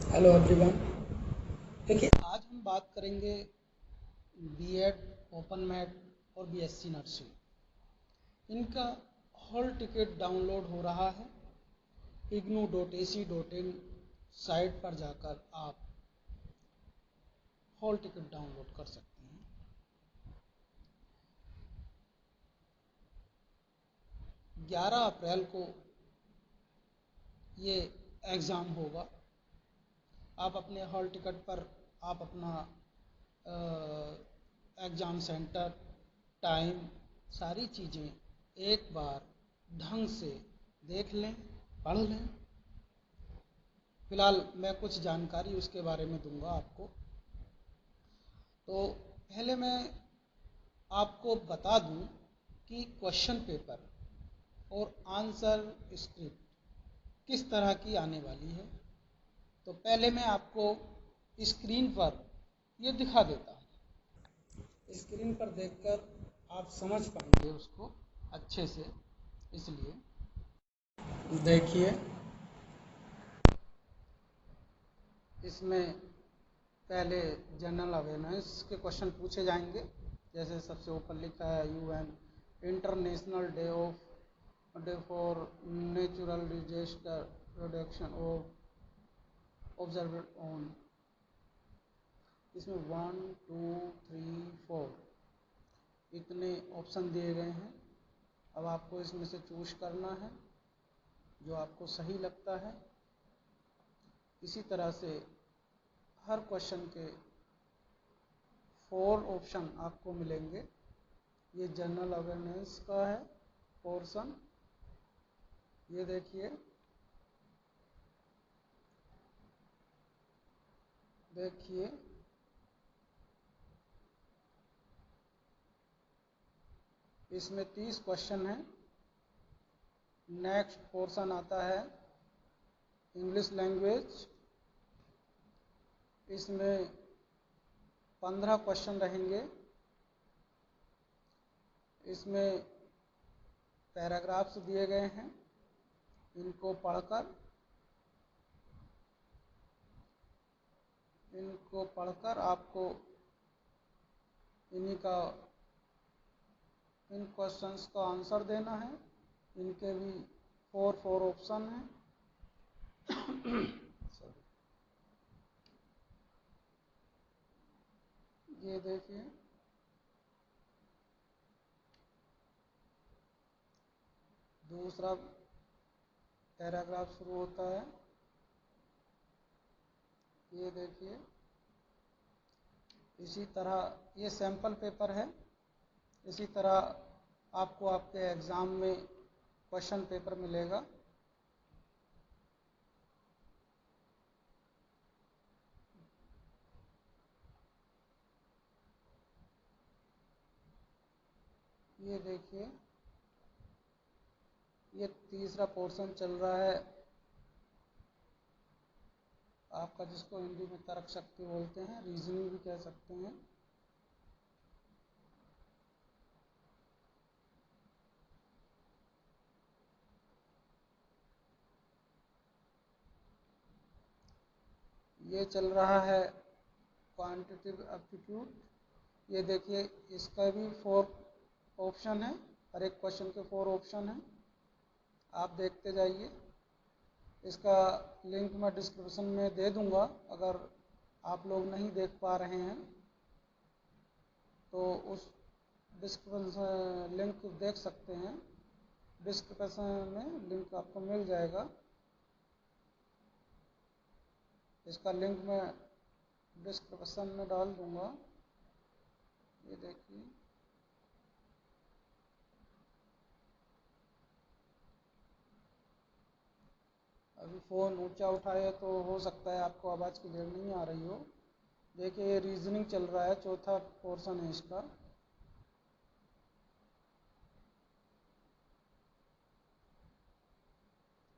Hello everyone. देखिए, आज हम बात करेंगे बीएड, ओपन मैट और बीएससी नर्सिंग। इनका हॉल टिकट डाउनलोड हो रहा है ignou.ac.in साइट पर जाकर आप हॉल टिकट डाउनलोड कर सकते हैं। 11 अप्रैल को ये एग्ज़ाम होगा। आप अपने हॉल टिकट पर आप अपना एग्ज़ाम सेंटर, टाइम, सारी चीज़ें एक बार ढंग से देख लें, पढ़ लें। फिलहाल मैं कुछ जानकारी उसके बारे में दूंगा आपको। तो पहले मैं आपको बता दूं कि क्वेश्चन पेपर और आंसर स्क्रिप्ट किस तरह की आने वाली है। तो पहले मैं आपको स्क्रीन पर ये दिखा देता हूँ। स्क्रीन पर देखकर आप समझ पाएंगे उसको अच्छे से। इसलिए देखिए, इसमें पहले जनरल अवेयरनेस के क्वेश्चन पूछे जाएंगे। जैसे सबसे ऊपर लिखा है UN international day for natural disaster reduction of observed on. इसमें 1 2 3 4 इतने ऑप्शन दिए गए हैं। अब आपको इसमें से चूज करना है जो आपको सही लगता है। इसी तरह से हर क्वेश्चन के 4 ऑप्शन आपको मिलेंगे। ये जनरल अवेयरनेस का है पोर्शन। ये देखिए, देखिए इसमें 30 क्वेश्चन है। नेक्स्ट पोर्शन आता है इंग्लिश लैंग्वेज। इसमें 15 क्वेश्चन रहेंगे। इसमें पैराग्राफ्स दिए गए हैं, इनको पढ़कर आपको इन्हीं का इन क्वेश्चंस का आंसर देना है। इनके भी 4 ऑप्शन हैं। ये देखिए, दूसरा पैराग्राफ शुरू होता है। ये देखिए, इसी तरह ये सैंपल पेपर है। इसी तरह आपको आपके एग्ज़ाम में क्वेश्चन पेपर मिलेगा। ये देखिए, ये तीसरा पोर्शन चल रहा है आपका, जिसको हिंदी में तर्क शक्ति बोलते हैं, रीजनिंग भी कह सकते हैं। ये चल रहा है क्वांटिटेटिव एप्टीट्यूड। ये देखिए, इसका भी 4 ऑप्शन है। हर एक क्वेश्चन के 4 ऑप्शन हैं। आप देखते जाइए। इसका लिंक मैं डिस्क्रिप्शन में दे दूंगा। अगर आप लोग नहीं देख पा रहे हैं तो उस डिस्क्रिप्शन लिंक देख सकते हैं। डिस्क्रिप्शन में लिंक आपको मिल जाएगा। इसका लिंक मैं डिस्क्रिप्शन में डाल दूंगा। ये देखिए, अभी फ़ोन ऊंचा उठाया तो हो सकता है आपको आवाज़ क्लियर नहीं आ रही हो। देखिए, ये रीजनिंग चल रहा है, चौथा पोर्शन है इसका।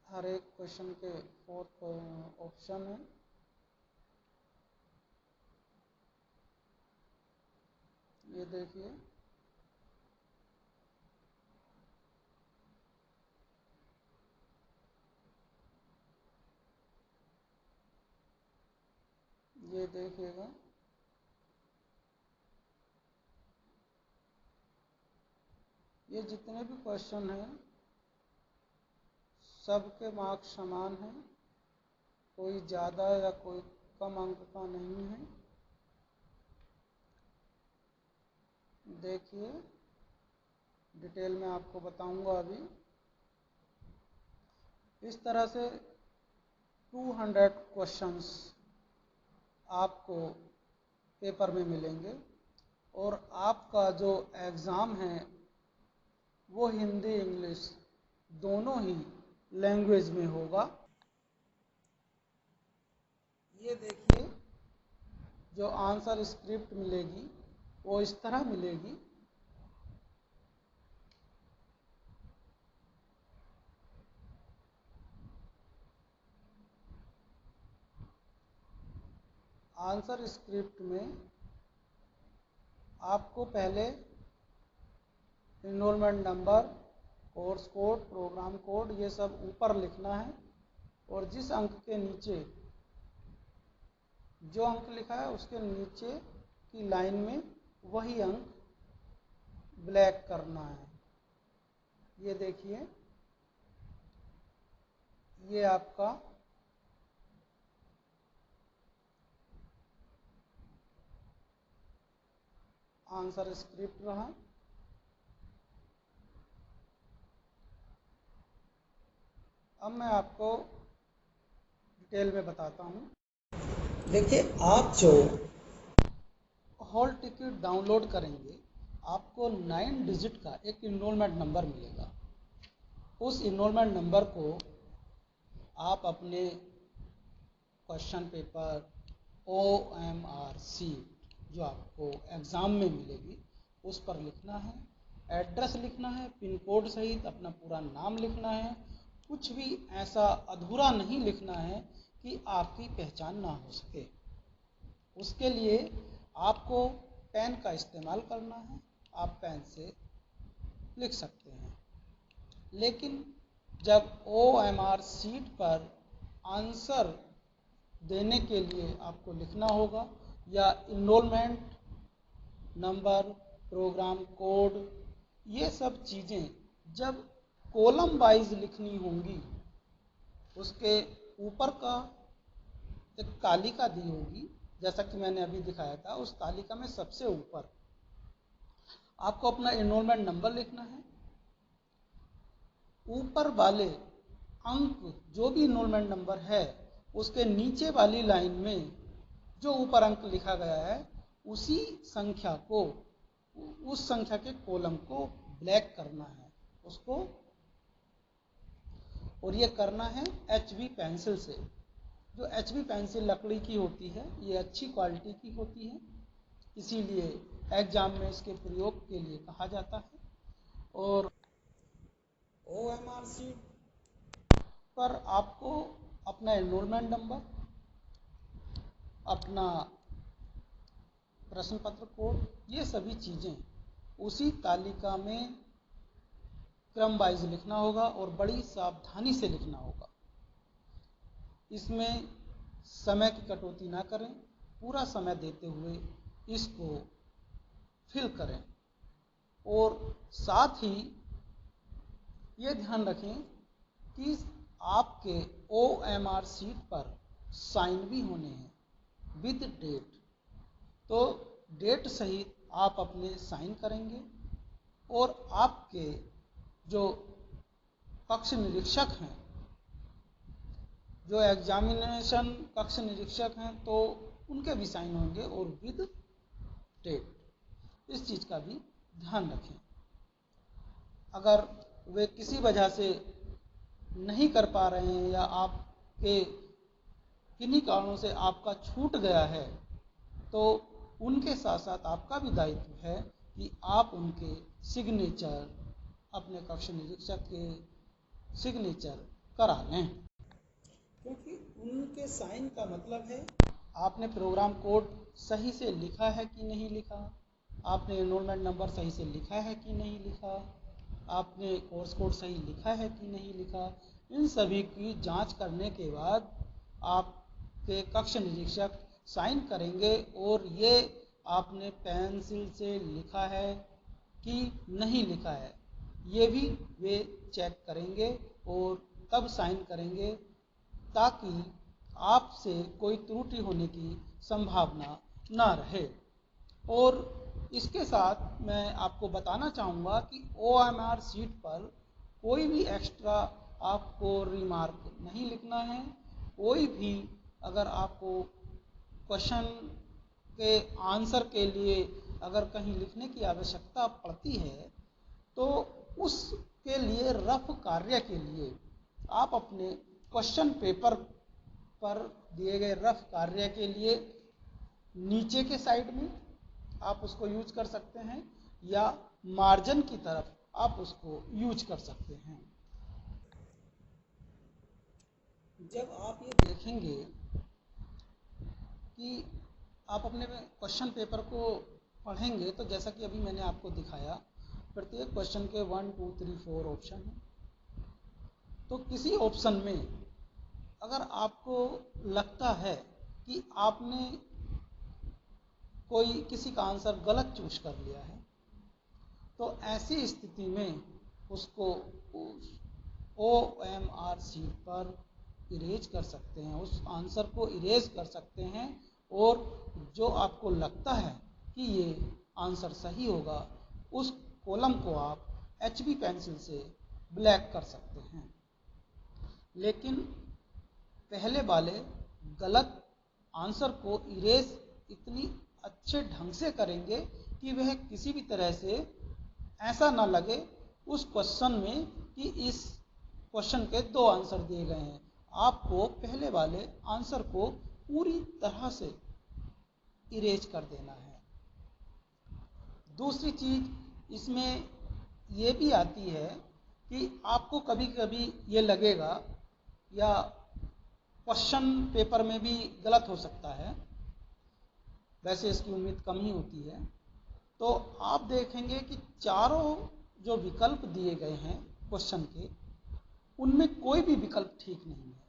हर एक क्वेश्चन के 4 ऑप्शन है। ये देखिए, ये देखिएगा, ये जितने भी क्वेश्चन हैं सबके मार्क्स समान हैं, कोई ज़्यादा या कोई कम अंक का नहीं है। देखिए, डिटेल में आपको बताऊंगा अभी। इस तरह से 200 क्वेश्चंस आपको पेपर में मिलेंगे और आपका जो एग्ज़ाम है वो हिंदी इंग्लिश दोनों ही लैंग्वेज में होगा। ये देखिए, जो आंसर स्क्रिप्ट मिलेगी वो इस तरह मिलेगी। आंसर स्क्रिप्ट में आपको पहले enrolment number, course code, programme code ये सब ऊपर लिखना है और जिस अंक के नीचे जो अंक लिखा है उसके नीचे की लाइन में वही अंक ब्लैक करना है। ये देखिए, ये आपका आंसर स्क्रिप्ट रहा। अब मैं आपको डिटेल में बताता हूँ। देखिए, आप जो हॉल टिकट डाउनलोड करेंगे आपको 9 डिजिट का एक इनरोलमेंट नंबर मिलेगा। उस इनरोलमेंट नंबर को आप अपने क्वेश्चन पेपर OMR शीट जो आपको एग्ज़ाम में मिलेगी उस पर लिखना है, एड्रेस लिखना है, पिन कोड सहित अपना पूरा नाम लिखना है। कुछ भी ऐसा अधूरा नहीं लिखना है कि आपकी पहचान ना हो सके। उसके लिए आपको पेन का इस्तेमाल करना है, आप पेन से लिख सकते हैं। लेकिन जब OMR शीट पर आंसर देने के लिए आपको लिखना होगा या इनरोलमेंट नंबर, प्रोग्राम कोड, ये सब चीज़ें जब कॉलम वाइज लिखनी होंगी, उसके ऊपर का एक तालिका दी होगी जैसा कि मैंने अभी दिखाया था। उस तालिका में सबसे ऊपर आपको अपना इनरोलमेंट नंबर लिखना है। ऊपर वाले अंक जो भी इनरोलमेंट नंबर है उसके नीचे वाली लाइन में जो ऊपर अंक लिखा गया है उसी संख्या को, उस संख्या के कॉलम को ब्लैक करना है उसको, और ये करना है HB पेंसिल से। जो HB पेंसिल लकड़ी की होती है ये अच्छी क्वालिटी की होती है, इसीलिए एग्जाम में इसके प्रयोग के लिए कहा जाता है। और OMR शीट पर आपको अपना एनरोलमेंट नंबर, अपना प्रश्न पत्र कोड, ये सभी चीज़ें उसी तालिका में क्रम वाइज लिखना होगा और बड़ी सावधानी से लिखना होगा। इसमें समय की कटौती ना करें, पूरा समय देते हुए इसको फिल करें। और साथ ही ये ध्यान रखें कि आपके OMR शीट पर साइन भी होने हैं विद डेट। तो डेट सहित आप अपने साइन करेंगे और आपके जो कक्ष निरीक्षक हैं, जो एग्जामिनेशन कक्ष निरीक्षक हैं, तो उनके भी साइन होंगे और विद डेट। इस चीज़ का भी ध्यान रखें। अगर वे किसी वजह से नहीं कर पा रहे हैं या आपके किन्हीं कारणों से आपका छूट गया है तो उनके साथ साथ आपका भी दायित्व है कि आप उनके सिग्नेचर, अपने कक्ष निरीक्षक के सिग्नेचर करा लें, क्योंकि उनके साइन का मतलब है आपने प्रोग्राम कोड सही से लिखा है कि नहीं लिखा, आपने एनरोलमेंट नंबर सही से लिखा है कि नहीं लिखा, आपने कोर्स कोड सही लिखा है कि नहीं लिखा। इन सभी की जांच करने के बाद आपके कक्ष निरीक्षक साइन करेंगे और ये आपने पेंसिल से लिखा है कि नहीं लिखा है, ये भी वे चेक करेंगे और तब साइन करेंगे, ताकि आपसे कोई त्रुटि होने की संभावना ना रहे। और इसके साथ मैं आपको बताना चाहूँगा कि OMR शीट पर कोई भी एक्स्ट्रा आपको रिमार्क नहीं लिखना है। कोई भी अगर आपको क्वेश्चन के आंसर के लिए अगर कहीं लिखने की आवश्यकता पड़ती है, तो उसके लिए रफ कार्य के लिए आप अपने क्वेश्चन पेपर पर दिए गए रफ कार्य के लिए नीचे के साइड में आप उसको यूज कर सकते हैं, या मार्जिन की तरफ आप उसको यूज कर सकते हैं। जब आप ये देखेंगे कि आप अपने क्वेश्चन पेपर को पढ़ेंगे, तो जैसा कि अभी मैंने आपको दिखाया, प्रत्येक क्वेश्चन के 1 2 3 4 ऑप्शन हैं। तो किसी ऑप्शन में अगर आपको लगता है कि आपने कोई किसी का आंसर गलत चूज कर लिया है, तो ऐसी स्थिति में उसको OMR शीट पर इरेज कर सकते हैं, उस आंसर को इरेज कर सकते हैं, और जो आपको लगता है कि ये आंसर सही होगा, उस कॉलम को आप HB पेंसिल से ब्लैक कर सकते हैं। लेकिन पहले वाले गलत आंसर को इरेज इतनी अच्छे ढंग से करेंगे कि वह किसी भी तरह से ऐसा ना लगे उस क्वेश्चन में कि इस क्वेश्चन के 2 आंसर दिए गए हैं। आपको पहले वाले आंसर को पूरी तरह से इरेज कर देना है। दूसरी चीज इसमें ये भी आती है कि आपको कभी कभी ये लगेगा, या क्वेश्चन पेपर में भी गलत हो सकता है, वैसे इसकी उम्मीद कम ही होती है, तो आप देखेंगे कि चारों जो विकल्प दिए गए हैं क्वेश्चन के, उनमें कोई भी विकल्प ठीक नहीं है,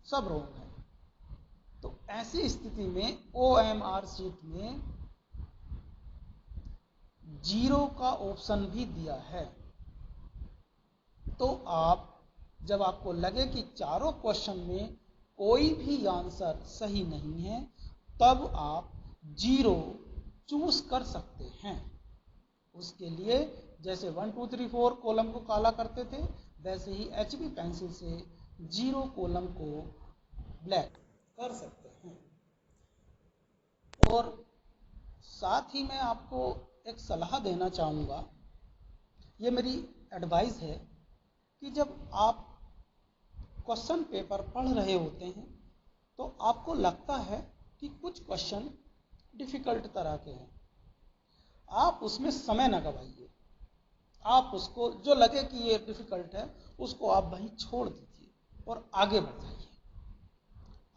सब रॉन्ग है। तो ऐसी स्थिति में OMR शीट में 0 का ऑप्शन भी दिया है। तो आप जब आपको लगे कि चारों क्वेश्चन में कोई भी आंसर सही नहीं है, तब आप 0 चूज कर सकते हैं। उसके लिए जैसे 1 2 3 4 कॉलम को काला करते थे, वैसे ही HB पेंसिल से 0 कॉलम को ब्लैक कर सकते हैं। और साथ ही मैं आपको एक सलाह देना चाहूँगा, ये मेरी एडवाइस है, कि जब आप क्वेश्चन पेपर पढ़ रहे होते हैं, तो आपको लगता है कि कुछ क्वेश्चन डिफ़िकल्ट तरह के हैं, आप उसमें समय ना गवाइए। आप उसको जो लगे कि ये डिफ़िकल्ट है, उसको आप वहीं छोड़ दीजिए और आगे बढ़ जाइए।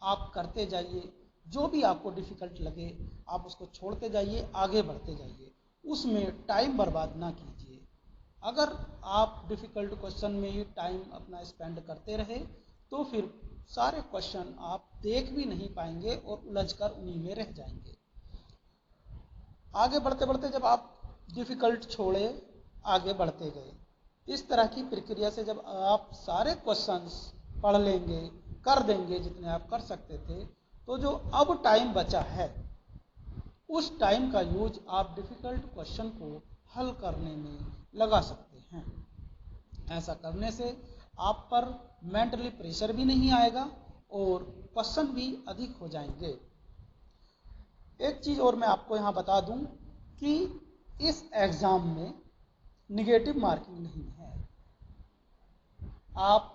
आप करते जाइए, जो भी आपको डिफ़िकल्ट लगे आप उसको छोड़ते जाइए, आगे बढ़ते जाइए, उसमें टाइम बर्बाद ना कीजिए। अगर आप डिफ़िकल्ट क्वेश्चन में ही टाइम अपना स्पेंड करते रहे, तो फिर सारे क्वेश्चन आप देख भी नहीं पाएंगे और उलझकर उन्हीं में रह जाएंगे। आगे बढ़ते बढ़ते जब आप डिफ़िकल्ट छोड़े, आगे बढ़ते गए, इस तरह की प्रक्रिया से जब आप सारे क्वेश्चंस पढ़ लेंगे, कर देंगे जितने आप कर सकते थे, तो जो अब टाइम बचा है, उस टाइम का यूज आप डिफ़िकल्ट क्वेश्चन को हल करने में लगा सकते हैं। ऐसा करने से आप पर मेंटली प्रेशर भी नहीं आएगा और क्वेश्चन भी अधिक हो जाएंगे। एक चीज़ और मैं आपको यहाँ बता दूँ कि इस एग्ज़ाम में निगेटिव मार्किंग नहीं है। आप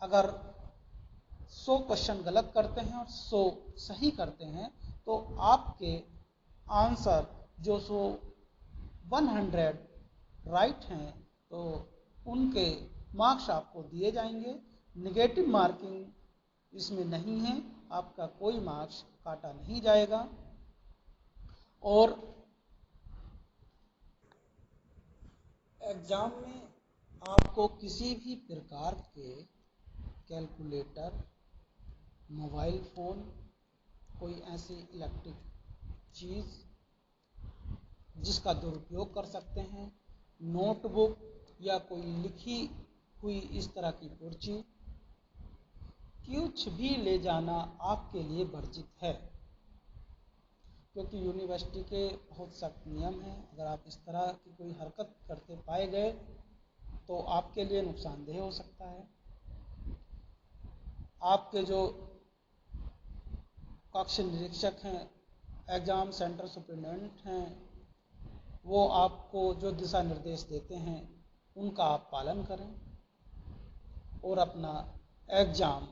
अगर 100 क्वेश्चन गलत करते हैं और 100 सही करते हैं, तो आपके आंसर जो 100 राइट हैं, तो उनके मार्क्स आपको दिए जाएंगे। निगेटिव मार्किंग इसमें नहीं है, आपका कोई मार्क्स काटा नहीं जाएगा। और एग्ज़ाम में आपको किसी भी प्रकार के कैलकुलेटर, मोबाइल फ़ोन कोई ऐसी इलेक्ट्रिक चीज़ जिसका दुरुपयोग कर सकते हैं, नोटबुक या कोई लिखी हुई इस तरह की पर्ची, कुछ भी ले जाना आपके लिए वर्जित है, क्योंकि यूनिवर्सिटी के बहुत सख्त नियम हैं। अगर आप इस तरह की कोई हरकत करते पाए गए तो आपके लिए नुकसानदेह हो सकता है। आपके जो कक्ष निरीक्षक हैं, एग्ज़ाम सेंटर सुपरिटेंडेंट हैं, वो आपको जो दिशा निर्देश देते हैं उनका आप पालन करें और अपना एग्ज़ाम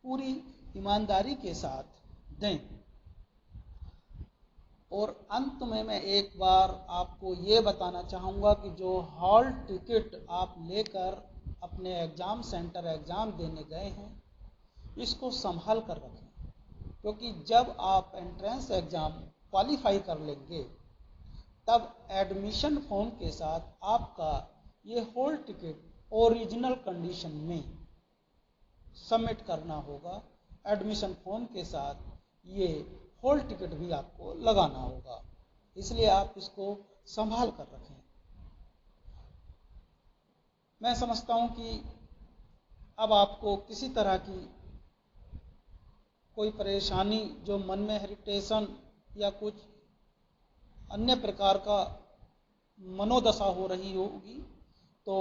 पूरी ईमानदारी के साथ दें। और अंत में मैं एक बार आपको ये बताना चाहूँगा कि जो हॉल टिकट आप लेकर अपने एग्ज़ाम सेंटर एग्ज़ाम देने गए हैं, इसको संभाल कर रखें, क्योंकि जब आप एंट्रेंस एग्ज़ाम क्वालिफाई कर लेंगे तब एडमिशन फॉर्म के साथ आपका ये हॉल टिकट ओरिजिनल कंडीशन में सबमिट करना होगा। एडमिशन फॉर्म के साथ ये हॉल टिकट भी आपको लगाना होगा, इसलिए आप इसको संभाल कर रखें। मैं समझता हूँ कि अब आपको किसी तरह की कोई परेशानी जो मन में इरिटेशन या कुछ अन्य प्रकार का मनोदशा हो रही होगी तो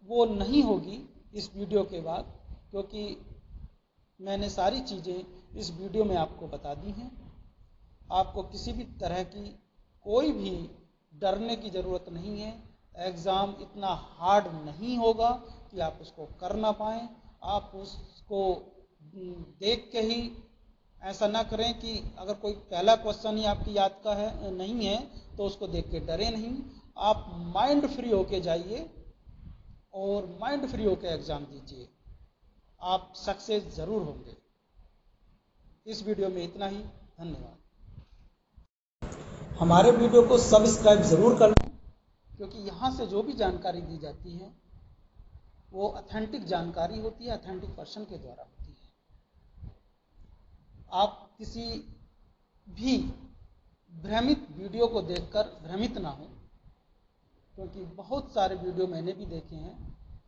वो नहीं होगी इस वीडियो के बाद, क्योंकि मैंने सारी चीज़ें इस वीडियो में आपको बता दी हैं। आपको किसी भी तरह की कोई भी डरने की ज़रूरत नहीं है। एग्ज़ाम इतना हार्ड नहीं होगा कि आप उसको कर ना पाएँ। आप उसको देख के ही ऐसा ना करें कि अगर कोई पहला क्वेश्चन ही आपकी याद का है नहीं है तो उसको देख के डरे नहीं। आप माइंड फ्री होके जाइए और माइंड फ्री होके एग्ज़ाम दीजिए, आप सक्सेस ज़रूर होंगे। इस वीडियो में इतना ही। धन्यवाद। हमारे वीडियो को सब्सक्राइब ज़रूर कर लें, क्योंकि यहाँ से जो भी जानकारी दी जाती है वो ऑथेंटिक जानकारी होती है, ऑथेंटिक पर्सन के द्वारा होती है। आप किसी भी भ्रमित वीडियो को देखकर भ्रमित ना हो, क्योंकि बहुत सारे वीडियो मैंने भी देखे हैं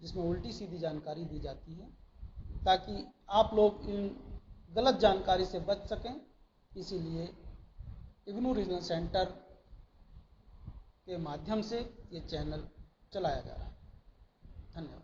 जिसमें उल्टी सीधी जानकारी दी जाती है, ताकि आप लोग इन गलत जानकारी से बच सकें। इसीलिए इग्नू रीजनल सेंटर के माध्यम से ये चैनल चलाया जा रहा है। धन्यवाद।